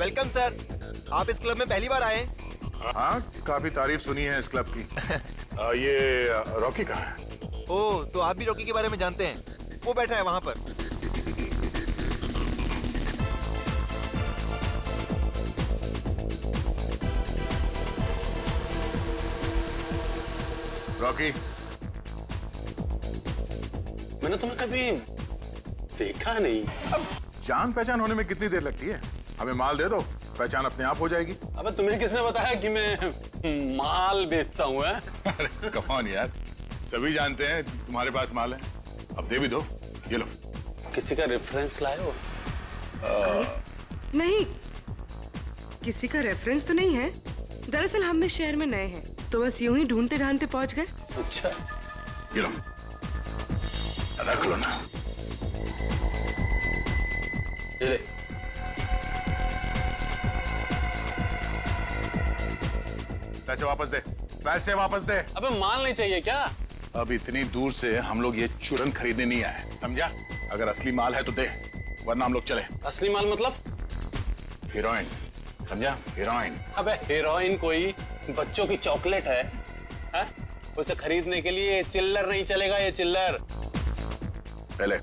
Welcome sir. आप इस club में पहली बार आए? हाँ, काफी तारीफ सुनी है इस क्लब की। ये रॉकी कहाँ है? ओह, तो आप भी रॉकी के बारे में जानते हैं? वो बैठा है वहां पर। रॉकी, मैंने तुम्हें कभी देखा नहीं। अब जान पहचान होने में कितनी देर लगती है? हमें माल दे दो, पहचान अपने आप हो जाएगी। अबे तुम्हें किसने बताया कि मैं माल बेचता हूँ? अरे कम ऑन यार, सभी जानते हैं तुम्हारे पास माल है। अब दे भी दो, ये लो। किसी का रेफरेंस लाए हो? नहीं, किसी का रेफरेंस तो नहीं है। दरअसल हम इस शहर में नए हैं, तो बस यूं ही ढूंढते ढांढते पहुंच गए। अच्छा, ये लो, रख लो ना। ये ले। पैसे वापस दे, पैसे वापस दे। अबे माल नहीं चाहिए क्या? अब इतनी दूर से हम लोग ये चूरन खरीदने नहीं आए, समझा? अगर असली माल है तो दे, वरना हम लोग चले। असली माल मतलब? हीरोइन, समझा? हीरोइन। अबे हीरोइन कोई बच्चों की चॉकलेट है? उसे खरीदने के लिए चिल्लर नहीं चलेगा, ये चिल्लर। पहले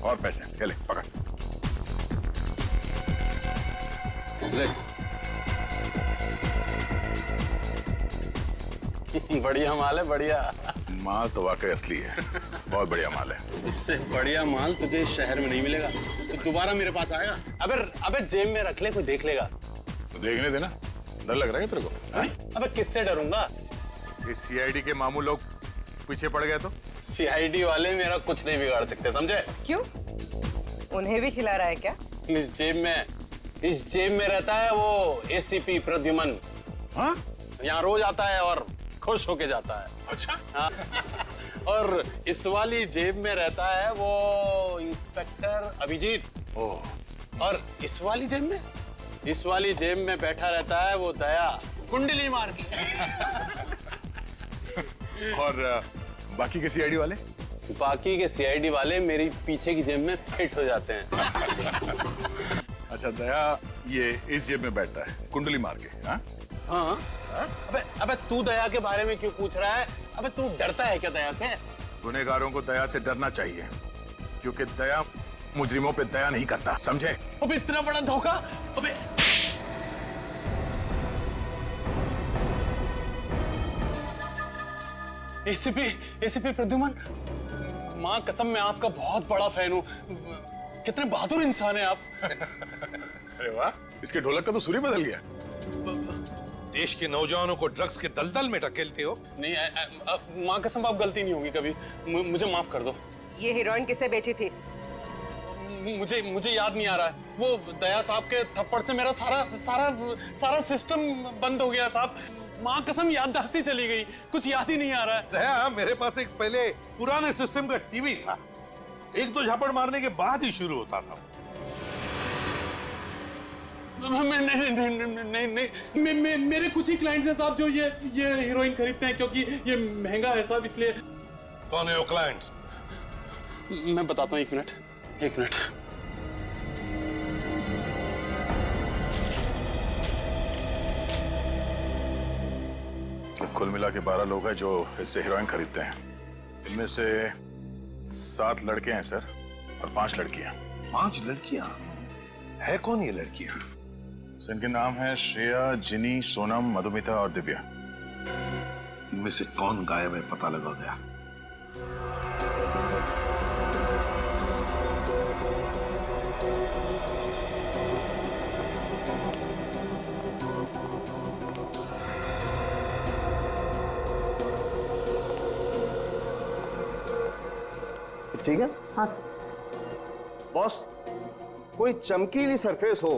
और पैसे, पहले पकड़। ले। बढ़िया माल है, बढ़िया। माल तो वाकई असली है, बहुत बढ़िया माल है। इससे बढ़िया माल तुझे इस शहर में नहीं मिलेगा। तो दोबारा मेरे पास आएगा? अबे जेब में रख ले, कोई देख लेगा तो देखने देना। डर लग रहा है तेरे को? अबे किससे डरूंगा? इस सीआईडी के मामू लोग पीछे पड़ गए तो? सीआईडी वाले मेरा कुछ नहीं बिगाड़ सकते, समझे? क्यों? उन्हें भी खिला रहा है क्या? इस जेब में रहता है वो एसीपी प्रद्युमन। हाँ? यहाँ रोज आता है और खुश होके जाता है। अच्छा? हाँ। और इस वाली जेब में रहता है वो इंस्पेक्टर अभिजीत। ओह। और इस वाली जेब में बैठा रहता है वो दया, कुंडली मार के। और बाकी के सीआईडी वाले? बाकी के सीआईडी वाले मेरी पीछे की जेब में फिट हो जाते हैं। अच्छा, दया ये इस जेब में बैठता है कुंडली मार के? हाँ? हाँ? अबे तू दया के बारे में क्यों पूछ रहा है? अबे तू डरता है क्या दया से? गुनहगारों को दया से डरना चाहिए, क्योंकि दया मुजरिमों पे दया नहीं करता, समझे? अबे इतना बड़ा धोखा! अबे एसीपी प्रद्युमन, माँ कसम मैं आपका बहुत बड़ा फैन हूँ। कितने बहादुर इंसान हैं आप। अरे वाह, इसके ढोलक का तो सुर ही बदल गया। देश के नौजवानों को ड्रग्स के दलदल में ढकेलते हो। नहीं, माँ कसम आप गलती नहीं होगी कभी, मुझे माफ कर दो। ये हीरोइन किसे बेची थी? मुझे याद नहीं आ रहा है। वो दया साहब के थप्पड़ से मेरा सारा सिस्टम बंद हो गया साहब। माँ कसम याददाश्ती चली गई, कुछ याद ही नहीं आ रहा है। दया, मेरे पास एक पहले पुराने सिस्टम का टीवी था, एक दो झापड़ मारने के बाद ही शुरू होता था। नहीं, मेरे कुछ ही क्लाइंट्स हैं साहब जो ये हीरोइन खरीदते हैं, क्योंकि ये महंगा है साहब, इसलिए। कौन है वो क्लाइंट्स? मैं बताता हूँ, एक मिनट। कुल मिला के 12 लोग हैं जो इससे हीरोइन खरीदते हैं। इनमें से 7 लड़के हैं सर, और 5 लड़कियां। 5 लड़कियां? है कौन ये लड़कियां? इनके नाम है श्रेया, जिनी, सोनम, मधुमिता और दिव्या। इनमें से कौन गायब है पता लगा गया? ठीक है? हाँ बॉस, कोई चमकीली सरफेस हो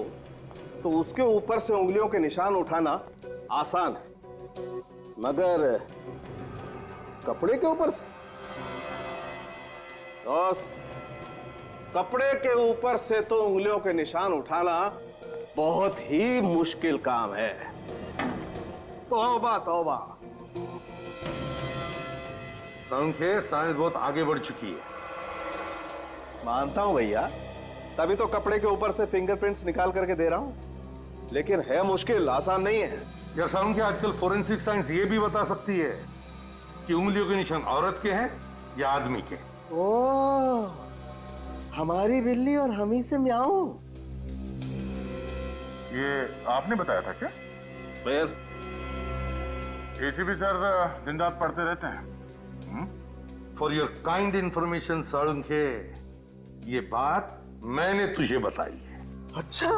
तो उसके ऊपर से उंगलियों के निशान उठाना आसान है, मगर कपड़े के ऊपर से? बॉस, कपड़े के ऊपर से तो उंगलियों के निशान उठाना बहुत ही मुश्किल काम है। तौबा तौबा। साइंस बहुत आगे बढ़ चुकी है। मानता हूं भैया, तभी तो कपड़े के ऊपर से फिंगरप्रिंट्स निकाल करके दे रहा हूं, लेकिन है मुश्किल, आसान नहीं है। यार साउंड के आजकल फोरेंसिक साइंस ये भी बता सकती है कि उंगलियों के निशान औरत के हैं या आदमी के। ओ, हमारी बिल्ली और हम ही से म्याऊं। ये आपने बताया था क्या? फिर एसीपी सर दिन रात पढ़ते रहते हैं। For your kind information Salunkhe, ये बात मैंने तुझे बताई है। अच्छा,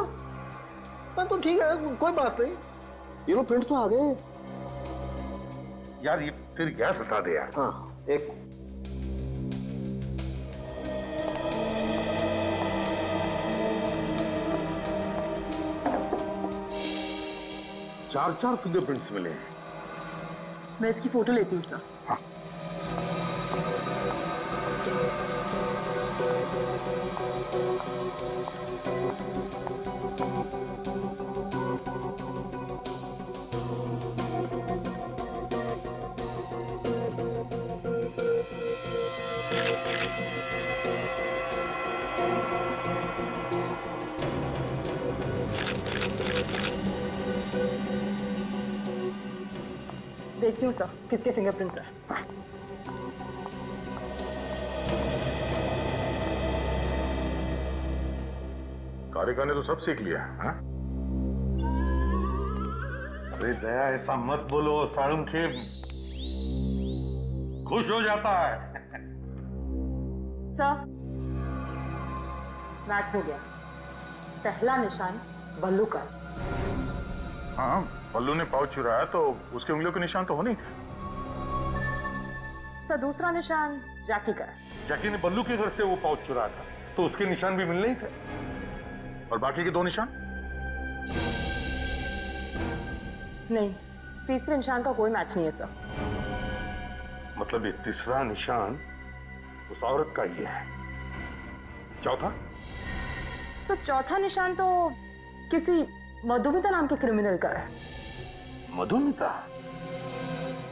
मैं तो ठीक है, कोई बात नहीं। ये लो प्रिंट तो आ गए। यार ये फिर गैस हटा दे यार। हाँ, एक 4 फिंगरप्रिंट्स मिले हैं। मैं इसकी फोटो लेती हूँ सर। हाँ। देखती हूँ सर किसके फिंगरप्रिंट्स है। कारिका ने तो सब सीख लिया। हाँ? अरे दया, ऐसा मत बोलो साळुंखे, खुश हो जाता है। सर मैच हो गया। पहला निशान बल्लू का। हाँ, पल्लू ने पाउच चुराया तो उसके उंगलियों के निशान तो होने ही थे। सर दूसरा निशान जैकी का है। जैकी ने बल्लू के घर से वो पाउच चुराया था तो उसके निशान भी मिलने ही थे। और बाकी के 2 निशान? नहीं, तीसरे निशान का कोई मैच नहीं है सर। मतलब ये तीसरा निशान उस औरत का ही है। चौथा? सर चौथा निशान तो किसी मधुमिता नाम के क्रिमिनल का है। मधुमिता?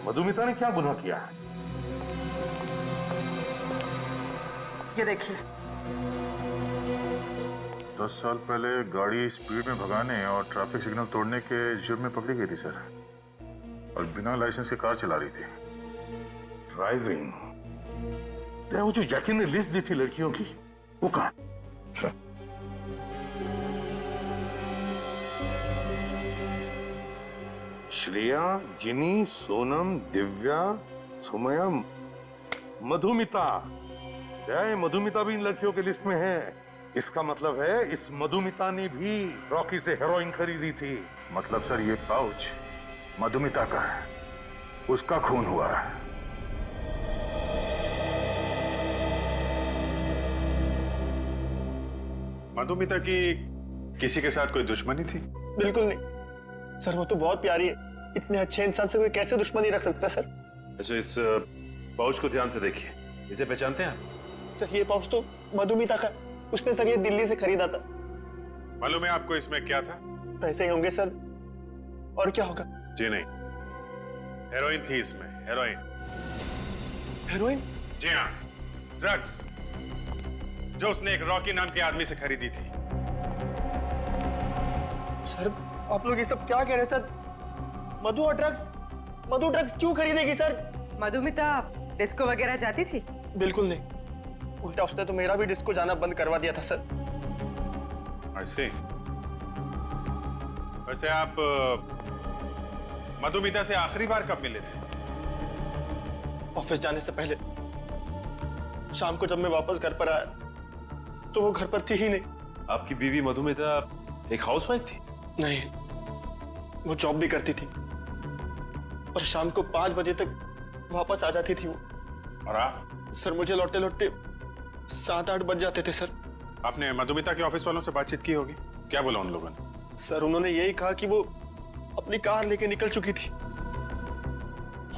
मधुमिता ने क्या गुनाह किया है? ये देखिए। 10 साल पहले गाड़ी स्पीड में भगाने और ट्रैफिक सिग्नल तोड़ने के जुर्म में पकड़ी गई थी सर, और बिना लाइसेंस के कार चला रही थी। ड्राइविंग? वो जो जैकी ने लिस्ट दी थी लड़कियों की, वो कहां? श्रेया, जिनी, सोनम, दिव्या, सुमया, मधुमिता। मधुमिता भी इन लड़कियों के लिस्ट में है। इसका मतलब है इस मधुमिता ने भी रॉकी से हेरोइन खरीदी थी। मतलब सर ये पाउच मधुमिता का है, उसका खून हुआ है। मधुमिता की किसी के साथ कोई दुश्मनी थी? बिल्कुल नहीं सर, वो तो बहुत प्यारी है। इतने अच्छे इंसान से कोई कैसे दुश्मनी रख सकता है सर? अच्छा, इस पाउच को ध्यान से देखिए, इसे पहचानते हैं आप? सर ये पाउच तो मधुमिता का, उसने सर ये दिल्ली से खरीदा था। मालूम है आपको इसमें क्या था? पैसे ही होंगे सर, और क्या होगा? जी नहीं, हेरोइन थी इसमें, हेरोइन। हेरोइन? जी हाँ, ड्रग्स, जो उसने एक रॉकी नाम के आदमी से खरीदी थी। सर आप लोग ये सब क्या कह रहे हैं सर? मधु ड्रग्स क्यों खरीदेगी सर? मधुमिता डिस्को वगैरह जाती थी? बिल्कुल नहीं, उल्टा उसने तो मेरा भी डिस्को जाना बंद करवा दिया था सर। ऐसे? वैसे आप मधुमिता से आखिरी बार कब मिले थे? ऑफिस जाने से पहले। शाम को जब मैं वापस घर पर आया तो वो घर पर थी ही नहीं। आपकी बीवी मधुमिता एक हाउसवाइफ थी? नहीं, वो जॉब भी करती थी और शाम को 5 बजे तक वापस आ जाती थी वो। और आप? सर मुझे लौटते लौटते 7-8 बज जाते थे सर। आपने मधुमिता के ऑफिस वालों से बातचीत की होगी, क्या बोला उन लोगों ने? सर उन्होंने यही कहा कि वो अपनी कार लेके निकल चुकी थी।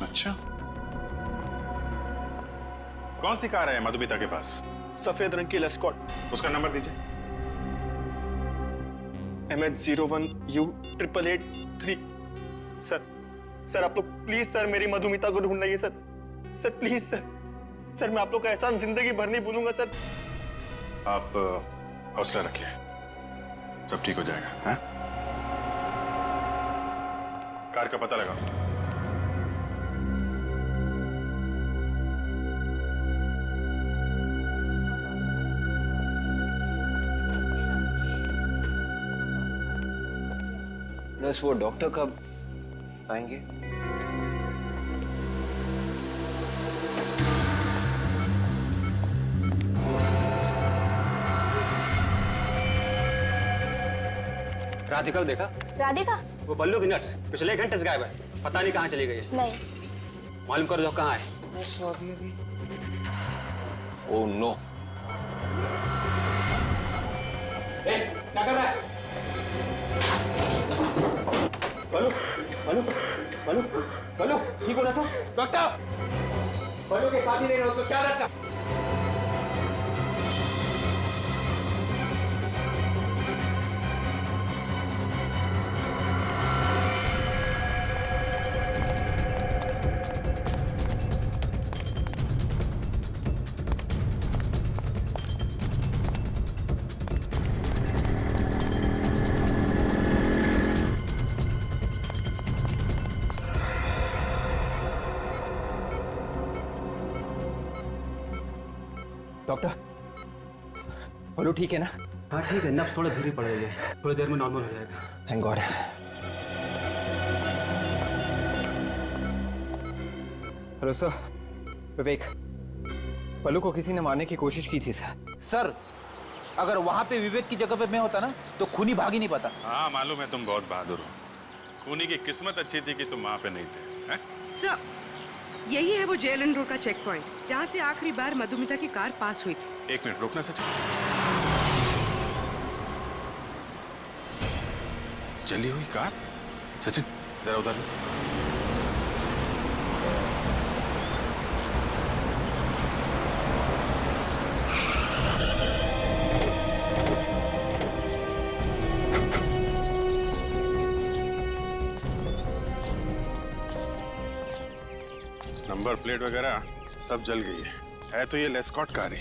अच्छा, कौन सी कार है मधुमिता के पास? सफेद रंग की लेस्कॉट, उसका नंबर दीजिए। MH01U8883। सर आप लोग प्लीज सर मेरी मधुमिता को ढूंढ लाइए सर प्लीज सर मैं आप लोग का एहसान जिंदगी भर नहीं भूलूंगा सर। आप हौसला रखिए, सब ठीक हो जाएगा। हैं? कार का पता लगाओ। बस वो डॉक्टर कब आएंगे? राधिका को देखा? राधिका? वो बल्लू की नर्स पिछले 1 घंटे से गायब है, पता नहीं कहाँ चली गई है। नहीं। मालूम करो कहाँ है। बस अभी अभी। Oh no. क्या कर रहा है? बल्लू, बल्लू, बल्लू, बल्लू, ठीक हो ना? डॉक्टर, बल्लू के साथ ही नहीं रहो, उसको क्या रखा? डॉक्टर, बल्लू ठीक है ना? हाँ ठीक है, नब्ज थोड़ा धीरे पड़ रही है, थोड़ी देर में नॉर्मल हो जाएगा। Thank God. हेलो सर, विवेक, बल्लू को किसी ने मारने की कोशिश की थी सर। सर, अगर वहां पे विवेक की जगह पे मैं होता ना तो खूनी भाग ही नहीं पाता। हाँ मालूम है, तुम बहुत बहादुर हो। खूनी की किस्मत अच्छी थी कि तुम वहां पे नहीं थे। हैं? सर, यही है वो जेल एंड रोड का चेक पॉइंट जहाँ से आखिरी बार मधुमिता की कार पास हुई थी। 1 मिनट रुकना सचिन। जली हुई कार? सचिन जरा उधर लो। नंबर प्लेट वगैरह सब जल गई है तो ये लेस्कॉट कार है,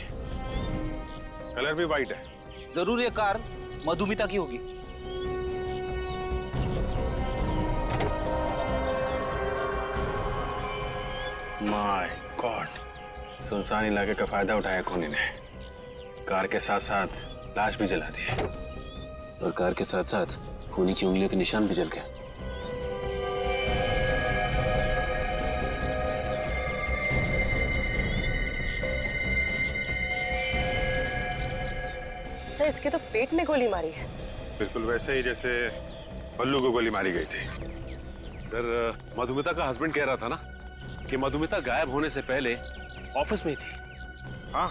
कलर भी वाइट है। जरूर ये कार मधुमिता की होगी। माय गॉड, सुनसान इलाके का फायदा उठाया खूनी ने। कार के साथ साथ लाश भी जला दी और कार के साथ साथ खूनी की उंगलियों के निशान भी जल गए। सर, इसके तो पेट में गोली मारी है। बिल्कुल वैसे ही जैसे बल्लू को गोली मारी गई थी। सर, मधुमिता का हस्बैंड कह रहा था ना कि मधुमिता गायब होने से पहले ऑफिस में ही थी। हाँ,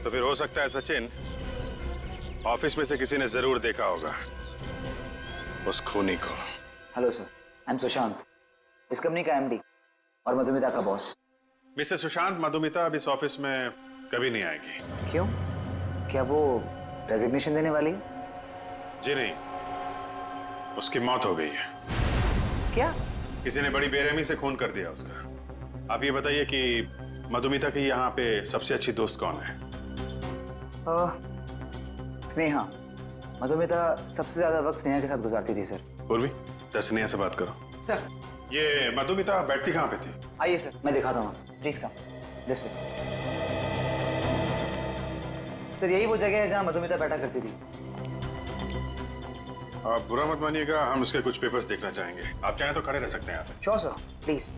तो फिर हो सकता है सचिन, ऑफिस में से किसी ने जरूर देखा होगा उस खूनी को। Hello sir, I am Sushant, इस कंपनी का एमडी और मधुमिता का बॉस। मिस्टर सुशांत, मधुमिता अब इस ऑफिस में कभी नहीं आएगी। क्यों? क्या वो रेजिग्नेशन देने वाली है? जी नहीं, उसकी मौत हो गई है। क्या? किसी ने बड़ी बेरहमी से खून कर दिया उसका। आप ये बताइए कि मधुमिता की यहाँ पे सबसे अच्छी दोस्त कौन है? स्नेहा। मधुमिता सबसे ज्यादा वक्त स्नेहा के साथ गुजारती थी सर। उर्वी, जरा स्नेहा से बात करो। सर, ये मधुमिता बैठती कहाँ पे थी? आइए सर, मैं दिखाता हूँ। Please come this way. Sir, यही वो जगह है जहाँ मधुमिता बैठा करती थी। आप बुरा मत मानिएगा, हम उसके कुछ पेपर्स देखना चाहेंगे। आप चाहें तो खड़े रह सकते हैं यहाँ पे। Sure sir, please.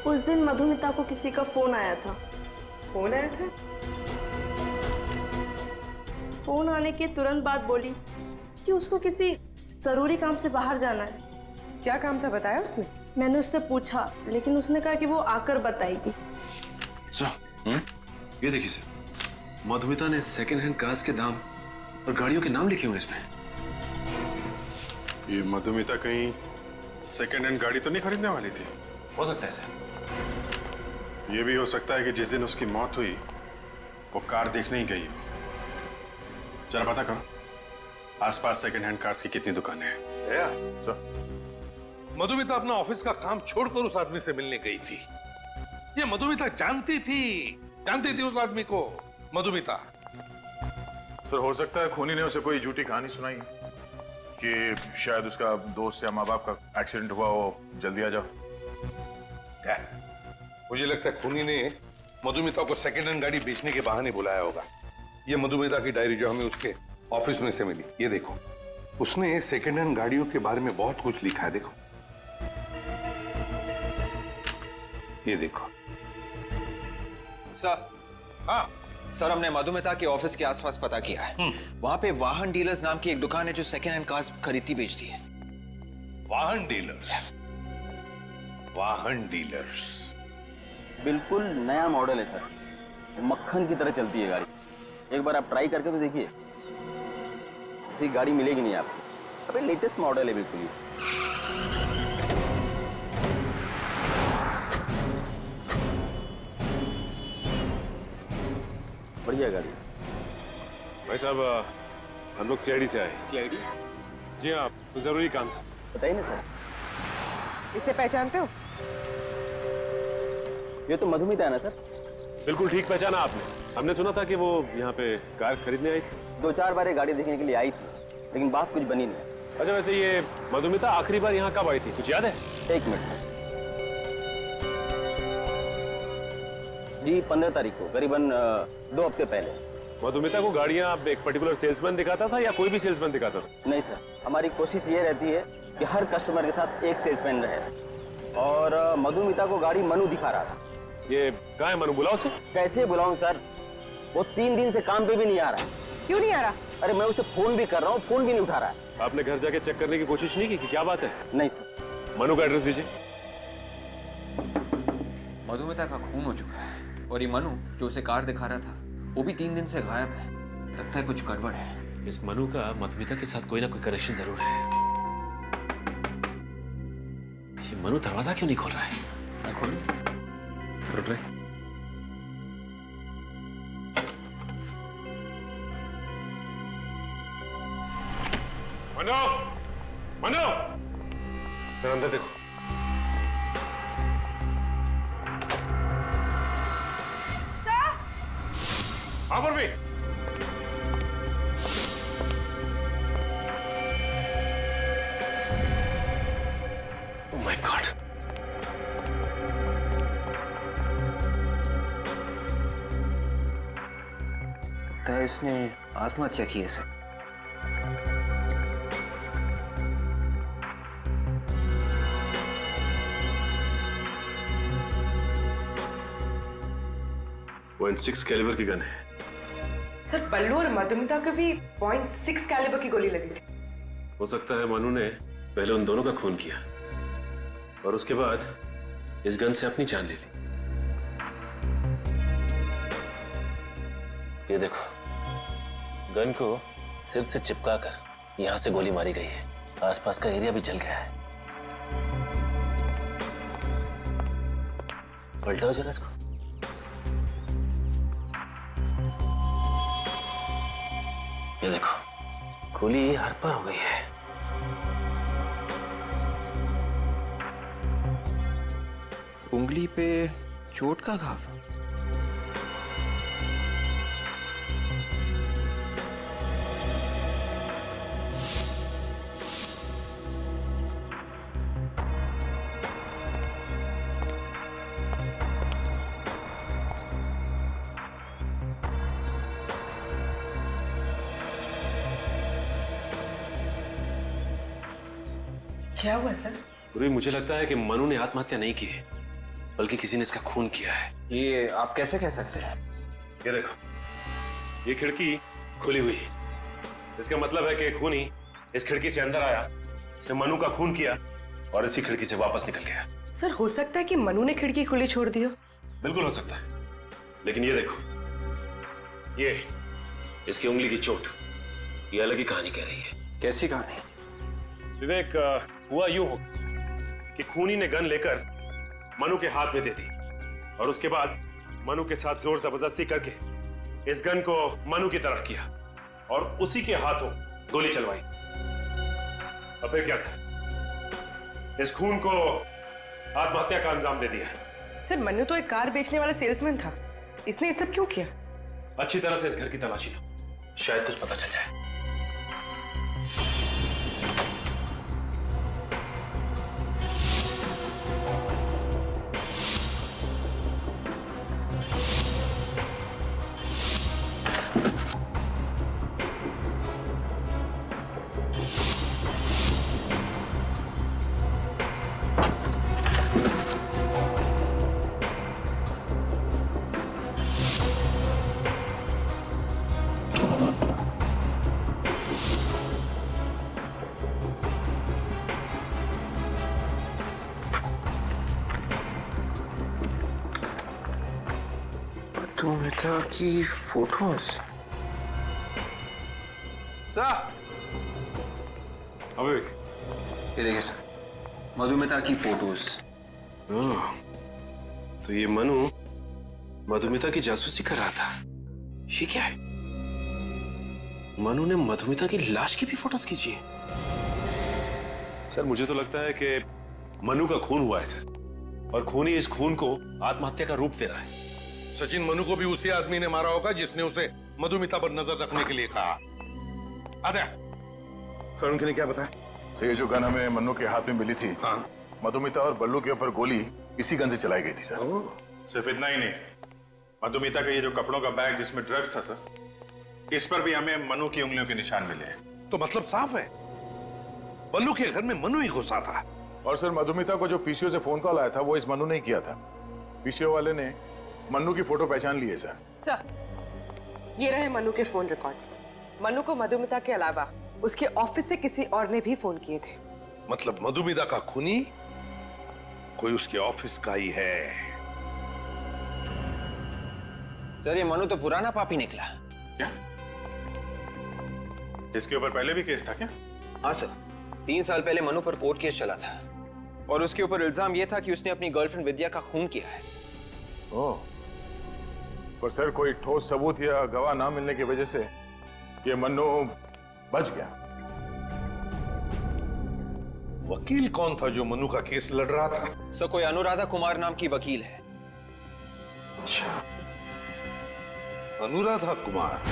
उस दिन मधुमिता को किसी का फोन आया था। फोन आया था? फोन आने के तुरंत बाद बोली कि उसको किसी जरूरी काम से बाहर जाना है। क्या काम था बताया उसने? मैंने उससे पूछा, लेकिन उसने कहा कि वो आकर बताएगी। ये देखिए सर, मधुमिता ने सेकंड हैंड कार्स के दाम और गाड़ियों के नाम लिखे हुए इसमें। ये मधुमिता कहीं सेकंड हैंड गाड़ी तो नहीं खरीदने वाली थी? हो सकता है सर। ये भी हो सकता है कि जिस दिन उसकी मौत हुई वो कार देखने ही गई हो। जरा पता करो आसपास सेकंड हैंड कार्स की कितनी दुकानें हैं। मधुमिता अपना ऑफिस का काम छोड़कर उस आदमी से मिलने गई थी। ये मधुमिता जानती थी उस आदमी को। मधुमिता सर, हो सकता है खूनी ने उसे कोई झूठी कहानी सुनाई कि शायद उसका दोस्त या माँ बाप का एक्सीडेंट हुआ हो, जल्दी आ जाओ। क्या? मुझे लगता है खूनी ने मधुमिता को सेकेंड हैंड गाड़ी बेचने के बहाने बुलाया होगा। ये मधुमिता की डायरी जो हमें उसके ऑफिस में से मिली, ये देखो, उसने सेकेंड हैंड गाड़ियों के बारे में बहुत कुछ लिखा है। देखो, ये देखो। सर, हाँ सर, हमने मधुमिता के ऑफिस के आसपास पता किया है। वहां पे वाहन डीलर्स नाम की एक दुकान है जो सेकेंड हैंड कार्स खरीदती बेचती है। वाहन डीलर्स? वाहन डीलर्स बिल्कुल नया मॉडल है सर, मक्खन की तरह चलती है गाड़ी। एक बार आप ट्राई करके तो देखिए, ऐसी गाड़ी मिलेगी नहीं आपको। अबे लेटेस्ट मॉडल है बिल्कुल ही। बढ़िया गाड़ी। भाई साहब, हम लोग सीआईडी से आए। सीआईडी? जी हाँ, तो जरूरी काम था। बताइए ना सर। इसे पहचानते हो? ये तो मधुमिता है ना सर? बिल्कुल ठीक पहचाना आपने। हमने सुना था कि वो यहाँ पे कार खरीदने आई थी। 2-4 बार ये गाड़ी देखने के लिए आई थी, लेकिन बात कुछ बनी नहीं। अच्छा, वैसे ये मधुमिता आखिरी बार यहाँ कब आई थी, कुछ याद है? 1 मिनट जी, 15 तारीख को, करीबन 2 हफ्ते पहले। मधुमिता को गाड़ियाँ एक पर्टिकुलर सेल्समैन दिखाता था या कोई भी सेल्समैन दिखाता था? नहीं सर, हमारी कोशिश ये रहती है कि हर कस्टमर के साथ एक सेल्समैन रहे, और मधुमिता को गाड़ी मनु दिखा रहा था। ये कहाँ है मनु? बुलाओ उसे। कैसे बुलाऊं सर, वो 3 दिन से काम पे भी नहीं आ रहा है। क्यों नहीं आ रहा? अरे मैं उसे फोन भी कर रहा हूँ, फोन भी नहीं उठा रहा है। आपने घर जाके चेक करने की कोशिश नहीं की कि क्या बात है? नहीं सर। मनु का एड्रेस दीजिए। मधुमिता का खून हो चुका है और ये मनु जो उसे कार दिखा रहा था वो भी 3 दिन से गायब है। लगता है कुछ गड़बड़ है। इस मनु का मधुमिता के साथ कोई ना कोई कनेक्शन जरूर है। ये मनु दरवाजा क्यों नहीं खोल रहा है? मैं खोलूं? रुक रहे। मनु, मनु, मेरे अंदर देखो। हाँ पर भी। Oh my God! लगता है इसने आत्महत्या की है सर। .6 कैलिबर की गन है। सर, पल्लू और मधुमिता को भी .6 कैलिबर की गोली लगी थी। हो सकता है मनु ने पहले उन दोनों का खून किया और उसके बाद इस गन से अपनी जान ले ली। ये देखो, गन को सिर से चिपकाकर यहां से गोली मारी गई है। आसपास का एरिया भी जल गया है। पलटाओ जरा इसको। ये देखो, गोली हर पर हो गई है। उंगली पे चोट का घाव। क्या हुआ सर? पूरी मुझे लगता है कि मनु ने आत्महत्या नहीं की है, बल्कि किसी ने इसका खून किया है। ये आप कैसे कह सकते हैं? ये देखो, ये खिड़की खुली हुई है। इसका मतलब है कि खूनी इस खिड़की से अंदर आया, इसने मनु का खून किया और इसी खिड़की से वापस निकल गया। सर, हो सकता है कि मनु ने खिड़की खुली छोड़ दी हो। बिल्कुल हो सकता है, लेकिन ये देखो, ये इसकी उंगली की चोट, ये अलग ही कहानी कह रही है। कैसी कहानी? विवेक, हुआ यूं हो कि खूनी ने गन लेकर मनु के हाथ में दे दी और उसके बाद मनु के साथ जोर जबरदस्ती करके इस गन को मनु की तरफ किया और उसी के हाथों गोली चलवाई। अब फिर क्या था? इस खून को आत्महत्या का अंजाम दे दिया। सर मन्नू तो एक कार बेचने वाला सेल्समैन था, इसने ये सब क्यों किया? अच्छी तरह से इस घर की तलाशी लो, शायद कुछ पता चल जाए। मधुमिता की फोटोज। ये देखिए सर, मधुमिता की फोटोज। तो ये मनु मधुमिता की जासूसी कर रहा था। ये क्या है? मनु ने मधुमिता की लाश की भी फोटोज खींची है। सर मुझे तो लगता है कि मनु का खून हुआ है सर, और खूनी इस खून को आत्महत्या का रूप दे रहा है। सचिन, मनु को भी उसी आदमी ने मारा होगा जिसने उसे मधुमिता पर नजर रखने के लिए कहा। आद्या, सर उनके ने क्या बताया? सर ये जो गन हमें मन्नू के हाथ में मिली थी, हाँ, मधुमिता और बल्लू के ऊपर गोली इसी गन से चलाई गई थी सर। सिर्फ इतना ही नहीं सर, मधुमिता का ये जो कपड़ों का बैग जिसमें ड्रग्स था सर, इस पर भी हमें मनु की उंगलियों के निशान मिले हैं। तो मतलब साफ है, बल्लू के घर में मनु ही घुसा था। और सर मधुमिता को जो पीसीओ से फोन कॉल आया था वो इस मनु ने ही किया था। पीसीओ वाले ने मन्नू की फोटो पहचान ली है सर। सर, ये रहे मन्नू के फोन रिकॉर्ड्स। मन्नू को मधुमिता के अलावा उसके ऑफिस से किसी और ने भी फोन किए थे। मतलब मधुमिता का खूनी कोई उसके ऑफिस का ही है। सर ये मनु तो पुराना पापी निकला। क्या? इसके ऊपर पहले भी केस था क्या? हाँ सर, 3 साल पहले मनु पर कोर्ट केस चला था, और उसके ऊपर इल्जाम यह था कि उसने अपनी गर्लफ्रेंड विद्या का खून किया है। ओह, पर सर कोई ठोस सबूत या गवाह ना मिलने की वजह से ये मन्नू बच गया। वकील कौन था जो मनु का केस लड़ रहा था? सर कोई अनुराधा कुमार नाम की वकील है। अच्छा, अनुराधा कुमार।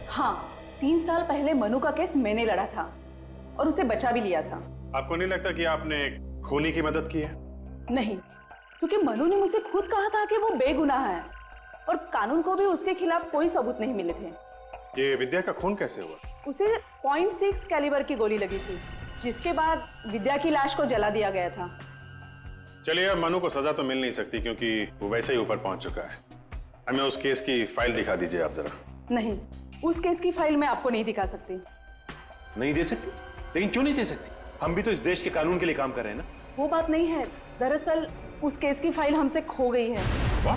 हाँ, 3 साल पहले मनु का केस मैंने लड़ा था और उसे बचा भी लिया था। आपको नहीं लगता कि आपने खूनी की मदद की है? नहीं, क्योंकि मनु ने मुझे खुद कहा था कि वो बेगुनाह है और कानून को भी उसके खिलाफ कोई सबूत नहीं मिले थे। ये विद्या का खून कैसे हुआ? उसे .6 कैलिबर की गोली लगी थी, जिसके बाद विद्या की लाश को जला दिया गया था। चलिए अब मनु को सजा तो मिल नहीं सकती क्योंकि वो वैसे ही ऊपर पहुंच चुका है। हमें उस केस की फाइल दिखा दीजिए आप जरा। नहीं, उस केस की फाइल मैं आपको नहीं दिखा सकती। नहीं दे सकती? लेकिन क्यों नहीं दे सकती? हम भी तो इस देश के कानून के लिए काम कर रहे हैं ना। वो बात नहीं है, दरअसल उस केस की फाइल हमसे खो गई है। वाह,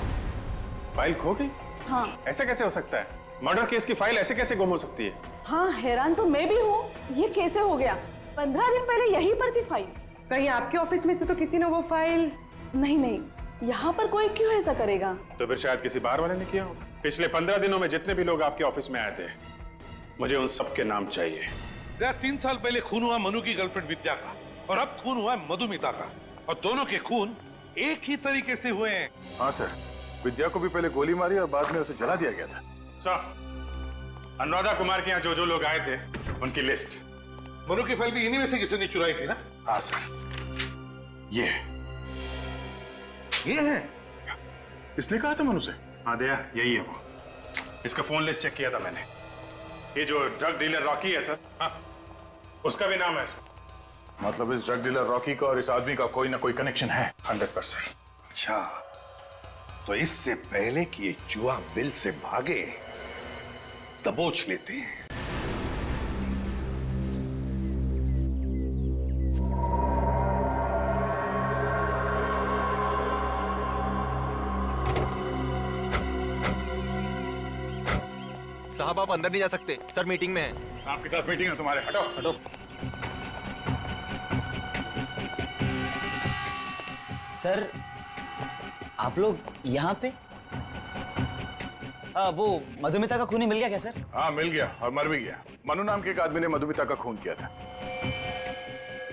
फाइल खो गई? हाँ। ऐसे कैसे हो सकता है? मर्डर केस की फाइल ऐसे कैसे गुम हो सकती है? हाँ, हैरान तो मैं भी हूँ, ये कैसे हो गया? 15 दिन पहले यहीं पर थी फाइल। कहीं आपके ऑफिस में से तो किसी ने वो फाइल? नहीं, यहाँ पर कोई क्यों ऐसा करेगा? तो फिर शायद किसी बार वाले ने किया हो। पिछले 15 दिनों में जितने भी लोग आपके ऑफिस में आए थे, मुझे उन सबके नाम चाहिए। 3 साल पहले खून हुआ मनु की गर्लफ्रेंड विद्या का, और अब खून हुआ मधुमिता का, और दोनों के खून एक ही तरीके से हुए हैं। हाँ सर, विद्या को भी पहले गोली मारी और बाद में उसे जला दिया गया था। सर, अनुराधा कुमार के यहाँ जो लोग आए थे उनकी लिस्ट। मनु की फाइल भी इन्हीं में से किसी ने चुराई थी ना? हाँ सर, ये है। इसने कहा था मनु से? हाँ दया, यही है वो। इसका फोन लिस्ट चेक किया था मैंने। ये जो ड्रग डीलर रॉकी है सर, हाँ, उसका भी नाम है इसमें। मतलब इस ड्रग डीलर रॉकी का और इस आदमी का कोई ना कोई कनेक्शन है 100%। अच्छा, तो इससे पहले कि ये चूहा बिल से भागे, दबोच लेते हैं। साहब आप अंदर नहीं जा सकते, सर मीटिंग में हैं। साहब के साथ मीटिंग है तुम्हारे, हटो हटो। सर, आप लोग यहाँ पे? वो मधुमिता का खूनी मिल गया क्या सर? हाँ मिल गया, और मर भी गया। मनु नाम के एक आदमी ने मधुमिता का खून किया था।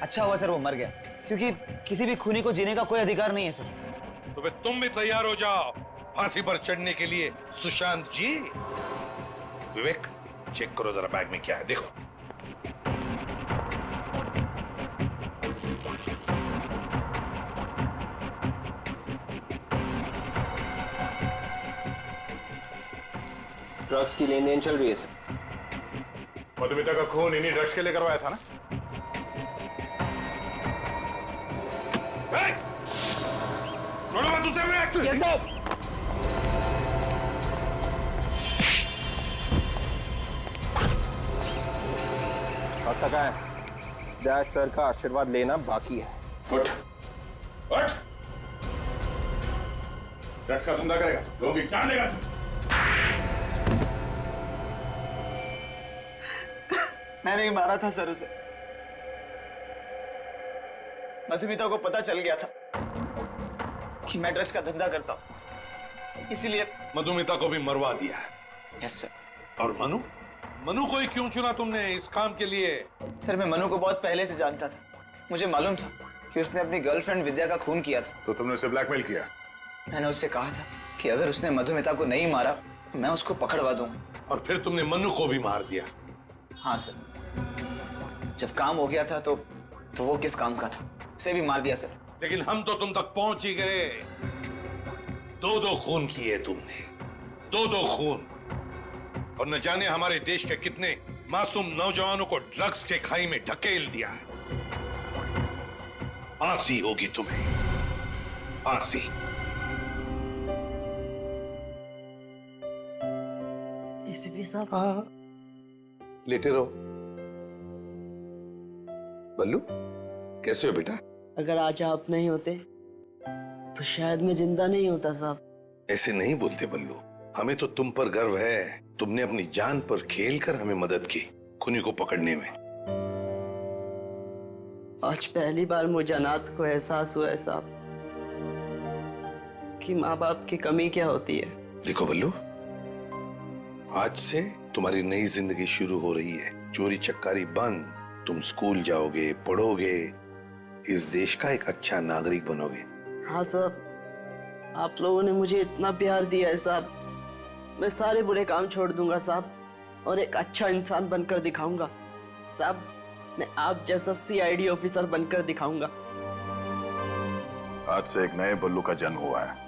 अच्छा हुआ सर वो मर गया, क्योंकि किसी भी खूनी को जीने का कोई अधिकार नहीं है सर। तो फिर तुम भी तैयार हो जाओ फांसी पर चढ़ने के लिए सुशांत जी। विवेक, चेक करो जरा बैग में क्या है, देखो। ड्रग्स की लेन देन चल रही है सर। मधुमिता का खून इन्हीं ड्रग्स के लिए करवाया था ना? छोड़ो मत उसे, मैं और तक है दैश सर का आशीर्वाद लेना बाकी है। उठ उठ, ड्रग्स का धंधा करेगा, लोग जान लेगा। मैंने ही मारा था सर उसे। मधुमिता को पता चल गया था कि मैं ड्रग्स का धंधा करता हूं, इसीलिए मधुमिता को भी मरवा दिया है। Yes sir. और मनु, मनु को ही क्यों चुना तुमने इस काम के लिए? सर मैं मनु को बहुत पहले से जानता था। मुझे मालूम था कि उसने अपनी गर्लफ्रेंड विद्या का खून किया था। तो तुमने उसे ब्लैकमेल किया? मैंने उससे कहा था कि अगर उसने मधुमिता को नहीं मारा मैं उसको पकड़वा दूंगा। और फिर तुमने मनु को भी मार दिया? हाँ सर, जब काम हो गया था तो वो किस काम का था, उसे भी मार दिया सर। लेकिन हम तो तुम तक पहुंच ही गए। दो खून किए तुमने, दो खून। और न जाने हमारे देश के कितने मासूम नौजवानों को ड्रग्स के खाई में ढकेल दिया है। फांसी होगी तुम्हें, फांसी। एसीपी साहब। लेटे रहो। बल्लू, कैसे हो बेटा? अगर आज आप नहीं होते तो शायद मैं जिंदा नहीं होता साहब। ऐसे नहीं बोलते बल्लू, हमें तो तुम पर गर्व है। तुमने अपनी जान पर खेलकर हमें मदद की खूनी को पकड़ने में। आज पहली बार मुझे अनाथ को एहसास हुआ है साहब कि माँ बाप की कमी क्या होती है। देखो बल्लू, आज से तुम्हारी नई जिंदगी शुरू हो रही है। चोरी चक्कारी बंद, तुम स्कूल जाओगे, पढ़ोगे, इस देश का एक अच्छा नागरिक बनोगे। हाँ साहब, आप लोगों ने मुझे इतना प्यार दिया है साहब, मैं सारे बुरे काम छोड़ दूंगा साहब और एक अच्छा इंसान बनकर दिखाऊंगा साहब। मैं आप जैसा CID ऑफिसर बनकर दिखाऊंगा। आज से एक नए बल्लू का जन्म हुआ है।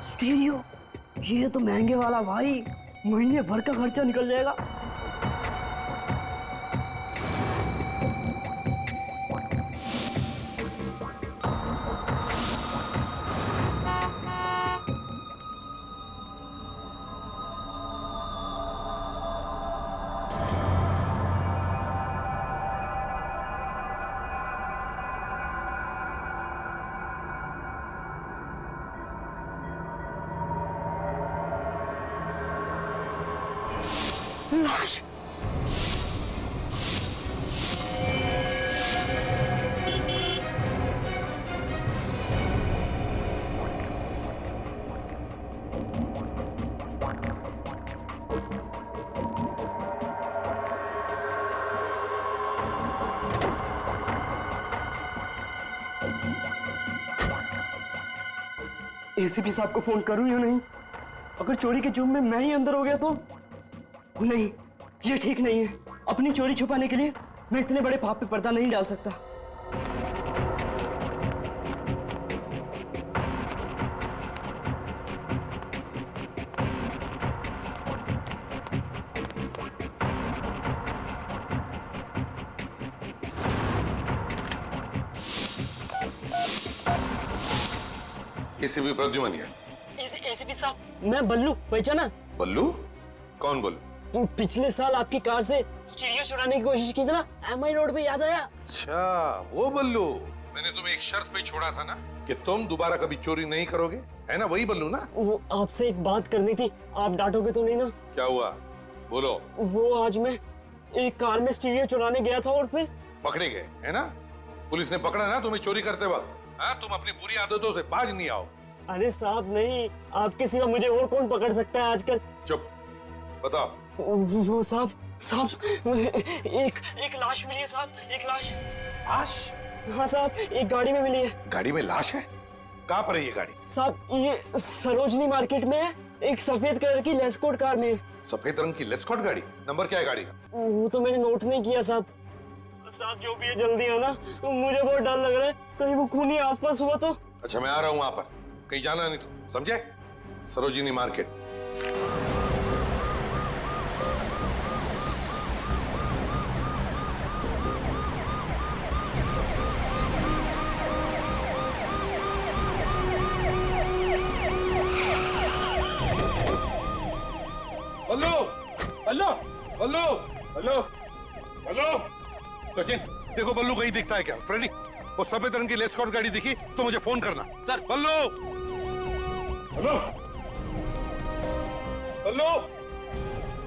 स्टीरियो, ये तो महंगे वाला भाई, महीने भर का खर्चा निकल जाएगा। लाश। एसीपी साहब को फोन करूं या नहीं? अगर चोरी के जुर्म में मैं ही अंदर हो गया तो? नहीं, ये ठीक नहीं है। अपनी चोरी छुपाने के लिए मैं इतने बड़े पाप पे पर्दा नहीं डाल सकता। एसीपी प्रद्युमन है। एसीपी साहब, मैं बल्लू, पहचाना? बल्लू? कौन बल्लू? पिछले साल आपकी कार से स्टीरियो चुराने की कोशिश की थी ना, एमआई रोड पे, याद आया? अच्छा, वो बल्लू। मैंने तुम्हें एक शर्त पे छोड़ा था ना कि तुम दोबारा कभी चोरी नहीं करोगे, है ना? वही बल्लू ना? वो आपसे एक बात करनी थी, आप डांटोगे तो नहीं ना? क्या हुआ, बोलो। वो आज मैं एक कार में स्टीरियो चुराने गया था और फिर पकड़े गए, है ना? पुलिस ने पकड़ा ना तुम्हें चोरी करते वक्त। हाँ, तुम अपनी बुरी आदतों से बाज नहीं आओ। अरे साहब नहीं, आपके सिवा मुझे और कौन पकड़ सकता है आजकल? चुप, बताओ। वो साहब एक लाश मिली है साहब, एक लाश। लाश? हाँ साहब, एक गाड़ी में मिली है। गाड़ी में लाश है? कहाँ पर है ये गाड़ी? साहब ये सरोजनी मार्केट में है, एक सफेद कलर की लेस्कोट कार में। सफेद रंग की लेस्कोट गाड़ी? नंबर क्या है गाड़ी का? वो तो मैंने नोट नहीं किया साहब। साहब जो भी है जल्दी आना, मुझे बहुत डर लग रहा है, कहीं वो खूनी आसपास हुआ तो। अच्छा, मैं आ रहा हूँ वहां पर, कहीं जाना नहीं तो, समझे? सरोजिनी मार्केट। बल्लू, बल्लू, बल्लू, बल्लू, बल्लू। सचिन, देखो बल्लू कहीं दिखता है क्या? फ्रेडी, वो सफेद रंग की लेस्कॉट गाड़ी दिखी तो मुझे फोन करना। सर। बल्लू, बल्लू, बल्लू,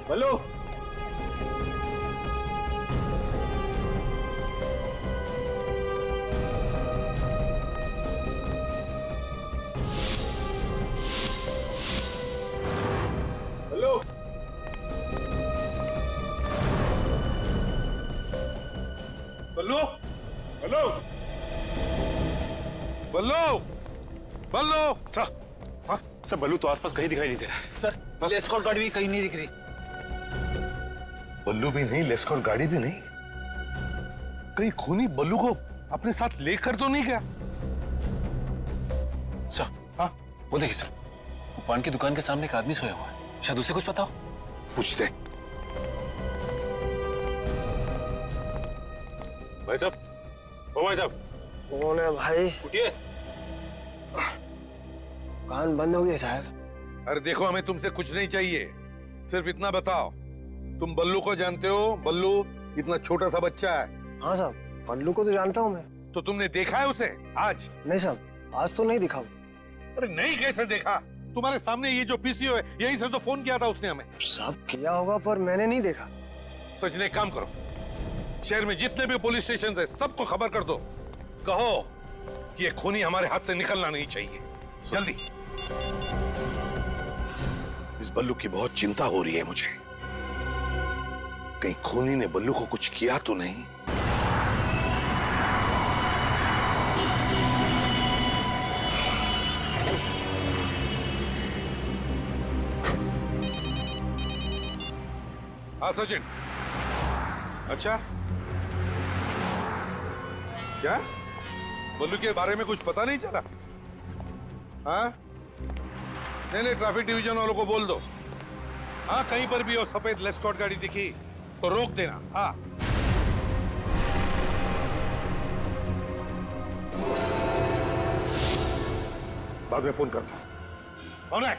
बल्लू। बल्लू, बल्लू, बल्लू, बल्लू, बल्लू। सर बल्लू तो आसपास कहीं दिखाई नहीं दे रहा है। सर एस्कॉर्ट गाड़ी भी कहीं नहीं दिख रही। बल्लू भी नहीं, लेस्कॉट गाड़ी भी नहीं। कहीं खूनी बल्लू को अपने साथ लेकर तो नहीं गया? सर, हाँ, वो देखिए सर, वो पान की दुकान के सामने एक आदमी सोया हुआ है, शायद उसे कुछ पता हो। पूछते। भाई साहब, ओ भाई साहब। कौन है भाई? उठिए। कान बंद हो गए साहब। अरे देखो, हमें तुमसे कुछ नहीं चाहिए, सिर्फ इतना बताओ, तुम बल्लू को जानते हो? बल्लू इतना छोटा सा बच्चा है। हाँ साहब, बल्लू को तो जानता हूँ मैं। तो तुमने देखा है उसे आज? नहीं साहब, आज तो नहीं दिखा। अरे नहीं, कैसे देखा? तुम्हारे सामने ये जो पीसीओ है, यहीं से तो फोन किया था उसने हमें। सब किया होगा पर मैंने नहीं देखा। सच ने काम करो, शहर में जितने भी पुलिस स्टेशन है सबको खबर कर दो, कहो कि ये खूनी हमारे हाथ से निकलना नहीं चाहिए, जल्दी। इस बल्लू की बहुत चिंता हो रही है मुझे, कहीं खूनी ने बल्लू को कुछ किया तो नहीं। हाँ सचिन। अच्छा, क्या बल्लू के बारे में कुछ पता नहीं चला? हाँ, नहीं, ट्रैफिक डिवीजन वालों को बोल दो, हाँ कहीं पर भी हो सफेद लेस्कॉट गाड़ी दिखी तो रोक देना। हाँ, बाद में फोन करता हूं। कौन है?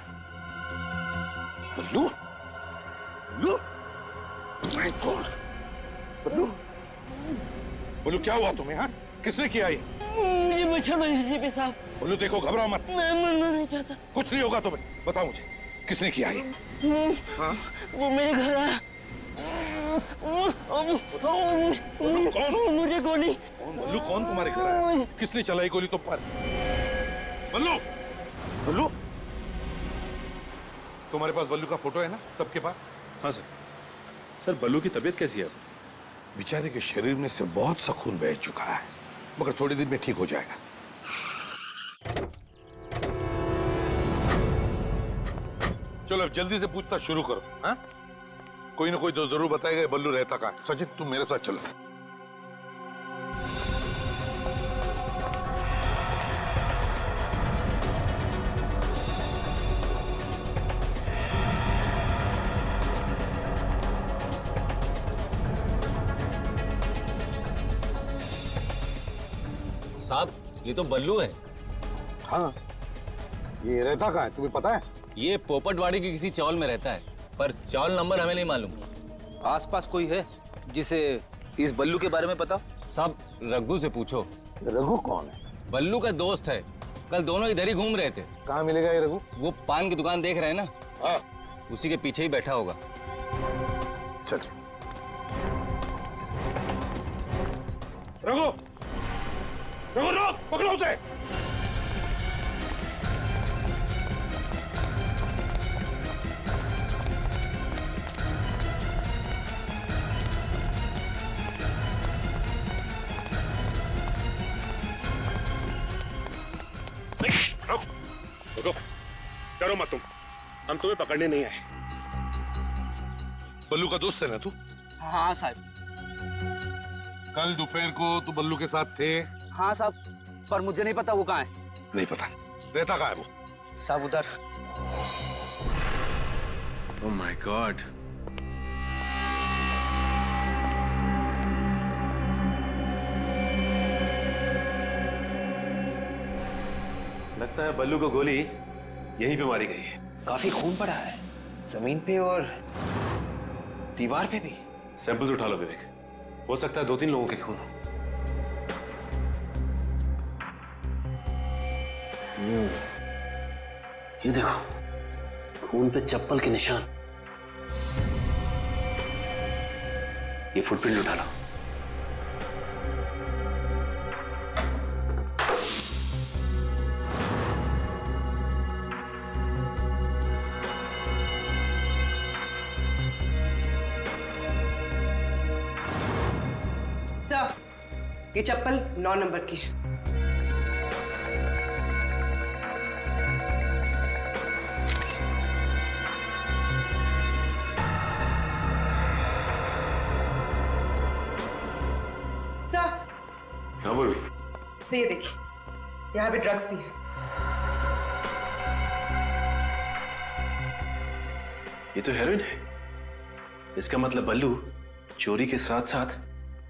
बल्लू? बल्लू? My God! बल्लू? बल्लू क्या हुआ तुम्हें? हाँ, किसने किया ये? मुझे बचा लो एसीपी साहब। बल्लू देखो, घबराओ मत। मैं मरना नहीं चाहता। कुछ नहीं होगा तुम्हें, बताओ मुझे किसने किया ये? वो मेरे घर आया, कौन? मुझे गोली। बल्लू कौन तुम्हारे घर आया? किसने चलाई गोली तुम पर? बल्लू, बल्लू, तुम्हारे पास बल्लू का फोटो है ना सबके पास? हाँ सर। सर बल्लू की तबीयत कैसी है? बेचारे के शरीर में से बहुत सा खून बह चुका है, मगर थोड़ी देर में ठीक हो जाएगा। चलो अब जल्दी से पूछताछ शुरू करो। हाँ? कोई ना कोई तो जरूर बताएगा बल्लू रहता कहाँ है। सचिन तुम मेरे साथ चलो। साहब ये तो बल्लू है। हाँ, ये रहता कहाँ है तुम्हें पता है? ये पोपटवाड़ी की किसी चौल में रहता है, पर चौल नंबर हमें नहीं मालूम। आसपास कोई है जिसे इस बल्लू के बारे में पता? साहब रघु से पूछो। रघु कौन है? बल्लू का दोस्त है, कल दोनों इधर ही घूम रहे थे। कहाँ मिलेगा ये रघु? वो पान की दुकान देख रहे हैं ना? हाँ। उसी के पीछे ही बैठा होगा। चल। रघु, रघु रोक, पकड़ो उसे। रुको, डरो मत तुम, हम तुम्हें पकड़ने नहीं आए। बल्लू का दोस्त है ना तू? हाँ साहब। कल दोपहर को तू बल्लू के साथ थे? हाँ साहब, पर मुझे नहीं पता वो कहाँ है। नहीं पता। रहता कहाँ है वो? साहब उधर। Oh my God. लगता है बल्लू को गोली यहीं पे मारी गई है। काफी खून पड़ा है जमीन पे और दीवार पे भी। सैंपल्स उठा लो विवेक, हो सकता है 2-3 लोगों के खून हो। ये देखो, खून पे चप्पल के निशान। ये फुटप्रिंट उठा लो। सर, ये चप्पल 9 नंबर की है। सर, हाँ बोल। सर ये देखिए, यहाँ पे ड्रग्स भी है। ये तो हेरोइन है। इसका मतलब बल्लू चोरी के साथ साथ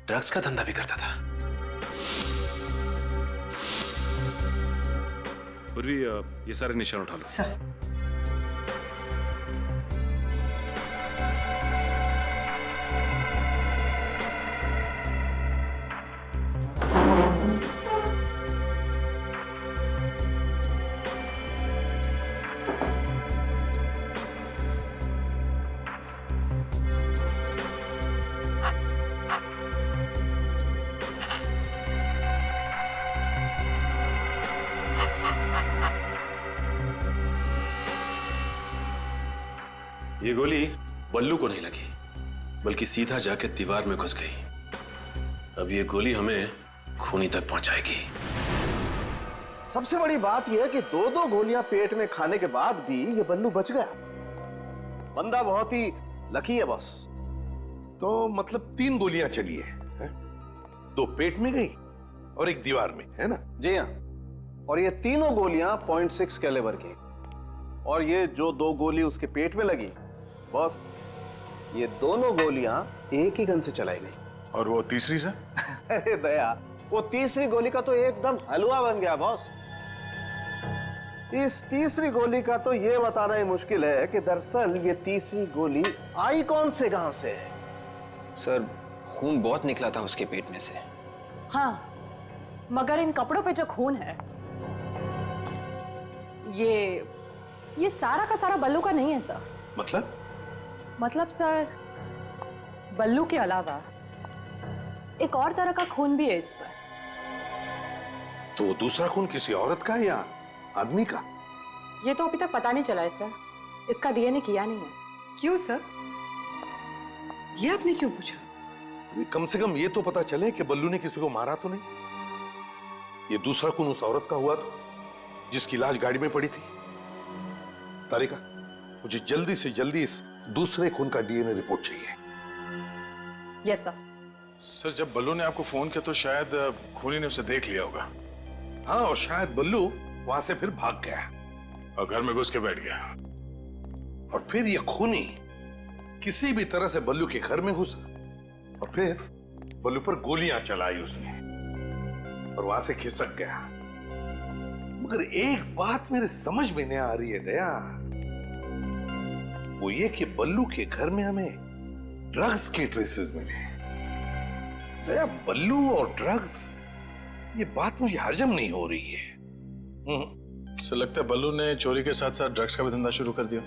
ड्रग्स का धंधा भी करता था। पूर्वी ये सारे निशान उठा लो। सर। ये गोली बल्लू को नहीं लगी, बल्कि सीधा जाके दीवार में घुस गई। अब ये गोली हमें खूनी तक पहुंचाएगी। सबसे बड़ी बात यह है कि 2-2 गोलियां पेट में खाने के बाद भी ये बल्लू बच गया। बंदा बहुत ही लकी है बॉस। तो मतलब 3 गोलियां चली है? 2 पेट में गई और 1 दीवार में, है ना? जी हाँ। और ये तीनों गोलियां 0.6 कैलिबर की। और ये जो 2 गोली उसके पेट में लगी, बॉस, ये दोनों गोलियां एक ही गन से चलाई गई। और वो तीसरी से? अरे दया, वो तीसरी गोली का तो एकदम हलवा बन गया बॉस। इस तीसरी गोली का तो ये बताना ही मुश्किल है कि दरअसल ये तीसरी गोली आई कौन से गांव से है। सर खून बहुत निकला था उसके पेट में से। हाँ, मगर इन कपड़ों पे जो खून है ये सारा का सारा बल्लू का नहीं है सर। मतलब? मतलब सर, बल्लू के अलावा एक और तरह का खून भी है इस पर। तो दूसरा खून किसी औरत का या आदमी का? ये तो अभी तक पता नहीं चला है सर, इसका डीएनए किया नहीं है। क्यों सर? ये आपने क्यों पूछा? कम से कम ये तो पता चले कि बल्लू ने किसी को मारा तो नहीं। ये दूसरा खून उस औरत का हुआ तो जिसकी लाश गाड़ी में पड़ी थी। तारिका, मुझे जल्दी से जल्दी इस दूसरे खून का डीएनए रिपोर्ट चाहिए। Yes sir. सर, जब बल्लू ने आपको फोन किया तो शायद खूनी ने उसे देख लिया होगा। हाँ, और शायद बल्लू वहां से फिर भाग गया और घर में घुस के बैठ गया। और फिर ये खूनी किसी भी तरह से बल्लू के घर में घुसा और फिर बल्लू पर गोलियां चलाई उसने और वहां से खिसक गया। मगर एक बात मेरे समझ में नहीं आ रही है दया, वो ये कि बल्लू के घर में हमें ड्रग्स के ट्रेसेस मिले। दया, बल्लू और ड्रग्स, ये बात मुझे हजम नहीं हो रही है। सर, लगता है बल्लू ने चोरी के साथ साथ ड्रग्स का भी धंधा शुरू कर दिया।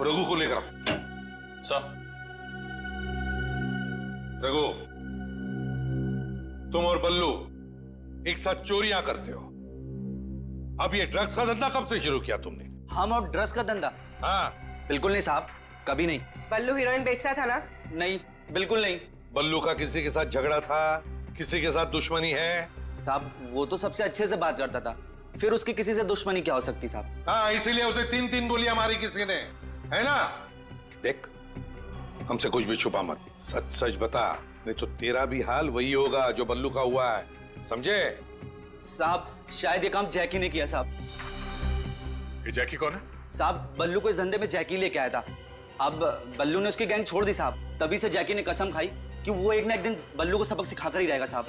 रघु को लेकर सर। रघु, तुम और बल्लू एक साथ चोरियां करते हो। अब ये ड्रग्स का धंधा कब से शुरू किया तुमने? हम और ड्रग्स का धंधा? हाँ। बिल्कुल नहीं साहब, कभी नहीं। बल्लू हीरोइन बेचता था ना? नहीं, बिल्कुल नहीं। बल्लू का किसी के साथ झगड़ा था, किसी के साथ दुश्मनी है? साहब, वो तो सबसे अच्छे से बात करता था, फिर उसकी किसी से दुश्मनी क्या हो सकती साहब? हाँ, इसीलिए उसे 3-3 गोलियां मारी किसी ने, है ना? देख, हमसे कुछ भी छुपा मत, सच सच बता, नहीं तो तेरा भी हाल वही होगा जो बल्लू का हुआ है, समझे? साहब, शायद ये काम जैकी ने किया साहब। ये जैकी कौन है? साहब, बल्लू को इस धंधे में जैकी लेके आया था। अब बल्लू ने उसकी गैंग छोड़ दी साहब, तभी से जैकी ने कसम खाई कि वो एक ना एक दिन बल्लू को सबक सिखाकर ही रहेगा साहब।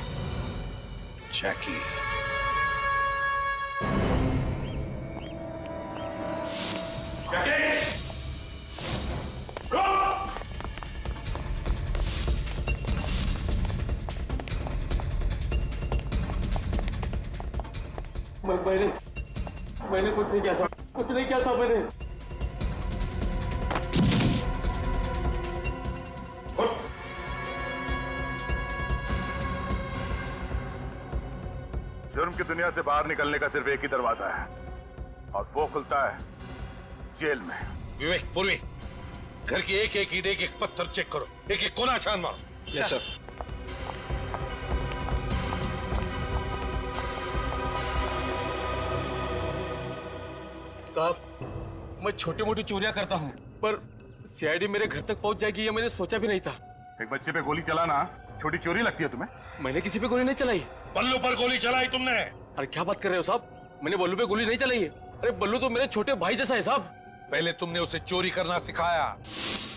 जैकी? मैंने कुछ नहीं किया साहब, कुछ नहीं किया साहब मैंने। जुर्म की दुनिया से बाहर निकलने का सिर्फ एक ही दरवाजा है और वो खुलता है जेल में। विवेक, पूर्वी, घर की एक एक ईंट, एक एक पत्थर चेक करो, एक एक कोना छान मारो। Yes sir. साहब, मैं छोटी मोटी चोरियां करता हूं, पर सीआईडी मेरे घर तक पहुंच जाएगी ये मैंने सोचा भी नहीं था। एक बच्चे पे गोली चलाना छोटी चोरी लगती है तुम्हें? मैंने किसी पे गोली नहीं चलाई। बल्लू पर गोली चलाई तुमने? अरे क्या बात कर रहे हो साहब, मैंने बल्लू पे गोली नहीं चलाई है। अरे बल्लू तो मेरे छोटे भाई जैसा है साहब। पहले तुमने उसे चोरी करना सिखाया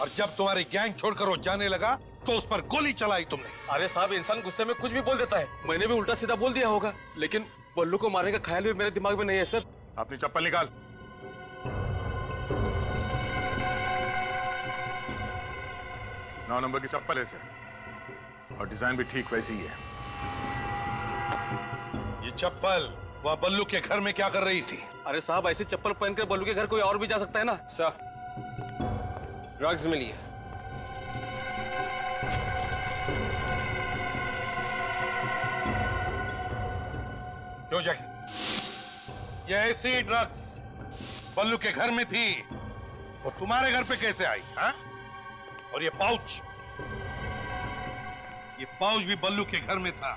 और जब तुम्हारी गैंग छोड़कर वो जाने लगा तो उस पर गोली चलाई तुमने। अरे साहब, इंसान गुस्से में कुछ भी बोल देता है, मैंने भी उल्टा सीधा बोल दिया होगा, लेकिन बल्लू को मारने का ख्याल भी मेरे दिमाग में नहीं है सर। अपनी चप्पल निकाल। नौ नंबर की चप्पल है सर, और डिजाइन भी ठीक वैसी ही है। ये चप्पल वहाँ बल्लू के घर में क्या कर रही थी? अरे साहब, ऐसी चप्पल पहनकर बल्लू के घर कोई और भी जा सकता है ना? सर, ड्रग्स मिली है। क्यों जैकी? ये ऐसी ड्रग्स बल्लू के घर में थी, वो तुम्हारे घर पे कैसे आई? हाँ? और ये पाउच भी बल्लू के घर में था।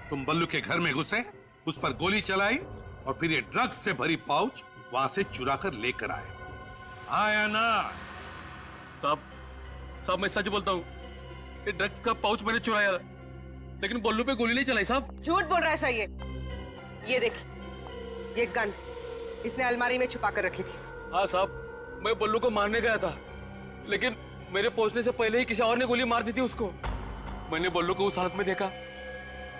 तुम बल्लू के घर में घुसे, उस पर गोली चलाई और फिर ये ड्रग्स से भरी पाउच वहां से चुरा कर लेकर आए, आया ना? साहब मैं सच बोलता हूँ, ये ड्रग्स का पाउच मैंने चुराया, लेकिन बल्लू पे गोली नहीं चलाई साहब। झूठ बोल रहा है सर ये देखिए, ये गन इसने अलमारी में छुपा कर रखी थी। हाँ साहब, मैं बल्लू को मारने गया था, लेकिन मेरे पहुंचने से पहले ही किसी और ने गोली मार दी थी उसको। मैंने बल्लू को उस हालत में देखा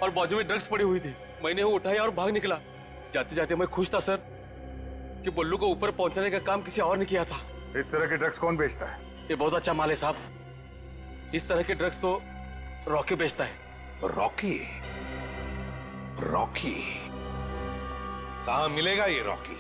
और बाजू में ड्रग्स पड़ी हुई थी, मैंने वो उठाया और भाग निकला। जाते जाते मैं खुश था सर कि बल्लू को ऊपर पहुंचाने का काम किसी और ने किया था। इस तरह के ड्रग्स कौन बेचता है? ये बहुत अच्छा माल है साहब, इस तरह के ड्रग्स तो रॉकी बेचता है। रॉकी? रॉकी कहाँ मिलेगा ये रॉकी?